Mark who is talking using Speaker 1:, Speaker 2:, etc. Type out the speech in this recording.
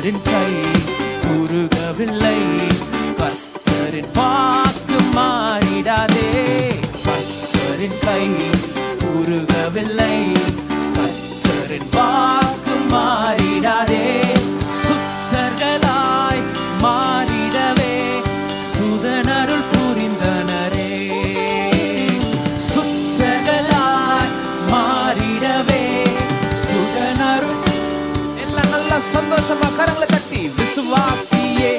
Speaker 1: கர்த்தரின் கை குறுகவில்லை, கர்த்தரின் வாக்கு மாறிடாதே. கர்த்தரின் கை குறுகவில்லை, கர்த்தரின் வாக்கு மாறிடாதே. சுத்தர்களாய் மாறிடவே சுதனருள் புரிந்தனரே. சுத்தர்களாய் மாறிடவே சுதனருள். எல்லாம் நல்ல சந்தோஷமா கரங்களை தட்டி விசுவாசியே